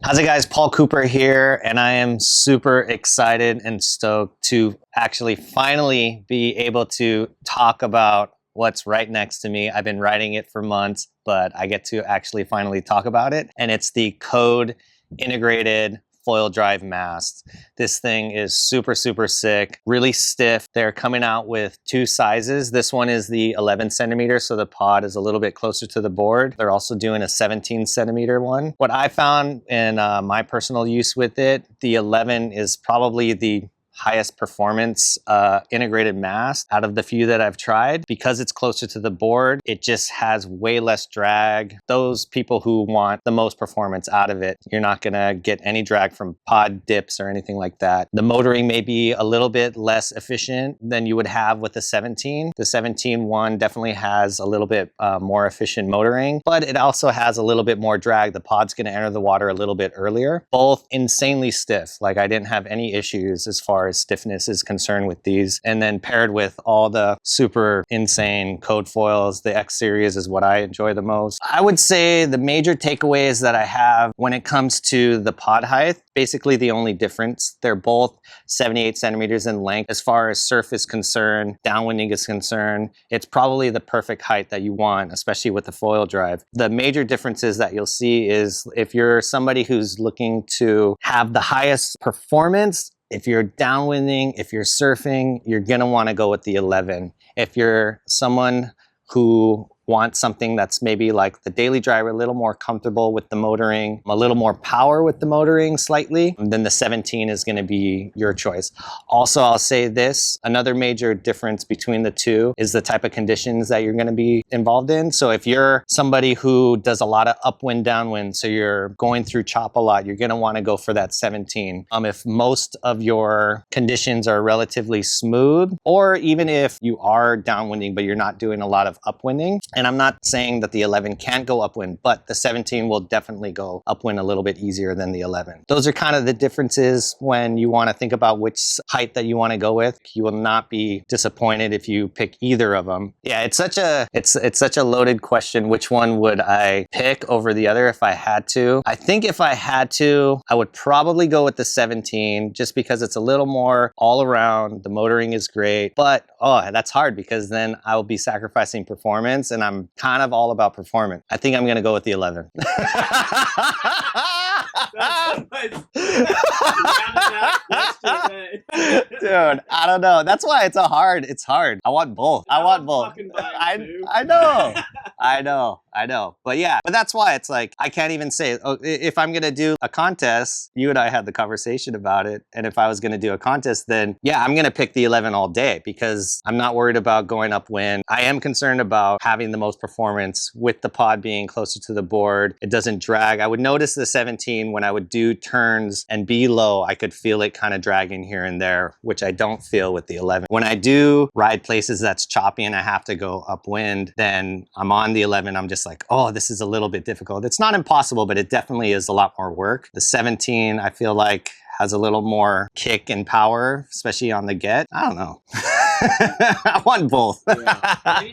How's it guys? Paul Cooper here, and I am super excited and stoked to actually finally be able to talk about what's right next to me. I've been writing it for months, but I get to actually finally talk about it, and it's the Code Integrated FoilDrive Mast. This thing is super sick, really stiff. They're coming out with two sizes. This one is the 11 centimeter, so the pod is a little bit closer to the board. They're also doing a 17 centimeter one. What I found in my personal use with it, the 11 is probably the highest performance integrated mast out of the few that I've tried. Because it's closer to the board, it just has way less drag. Those people who want the most performance out of it, you're not gonna get any drag from pod dips or anything like that. The motoring may be a little bit less efficient than you would have with the 17. The 17 one definitely has a little bit more efficient motoring, but it also has a little bit more drag. The pod's gonna enter the water a little bit earlier. Both insanely stiff. Like, I didn't have any issues as far as stiffness is concerned with these. And then paired with all the super insane Code foils, the X series is what I enjoy the most. I would say the major takeaways that I have when it comes to the pod height, basically the only difference, they're both 78 centimeters in length. As far as surf is concerned, downwinding is concerned, it's probably the perfect height that you want, especially with the FoilDrive. The major differences that you'll see is if you're somebody who's looking to have the highest performance, if you're downwinding, if you're surfing, you're gonna wanna go with the 11. If you're someone who wants something that's maybe like the daily driver, a little more comfortable with the motoring, a little more power with the motoring slightly, then the 17 is gonna be your choice. Also, I'll say this, another major difference between the two is the type of conditions that you're gonna be involved in. So if you're somebody who does a lot of upwind, downwind, so you're going through chop a lot, you're gonna wanna go for that 17. If most of your conditions are relatively smooth, or even if you are downwinding, but you're not doing a lot of upwinding, and I'm not saying that the 11 can't go upwind, but the 17 will definitely go upwind a little bit easier than the 11. Those are kind of the differences when you want to think about which height that you want to go with. You will not be disappointed if you pick either of them. Yeah, it's such a loaded question. Which one would I pick over the other if I had to? I think if I had to, I would probably go with the 17 just because it's a little more all around. The motoring is great, but that's hard because then I will be sacrificing performance, and I'm kind of all about performance. I think I'm going to go with the 11. Dude, I don't know. That's why it's hard. I want both. I want both. I know. But yeah, but that's why it's like, I can't even say, if I'm going to do a contest, you and I had the conversation about it. And if I was going to do a contest, then yeah, I'm going to pick the 11 all day because I'm not worried about going upwind. I am concerned about having the most performance with the pod being closer to the board. It doesn't drag. I would notice the 17 when I would do turns and be low, I could feel it kind of dragging here and there, which I don't feel with the 11. When I do ride places that's choppy and I have to go upwind, then I'm on the 11. I'm just like, oh, this is a little bit difficult. It's not impossible, but it definitely is a lot more work. The 17, I feel like, has a little more kick and power, especially on the get. I don't know. I want both. Yeah.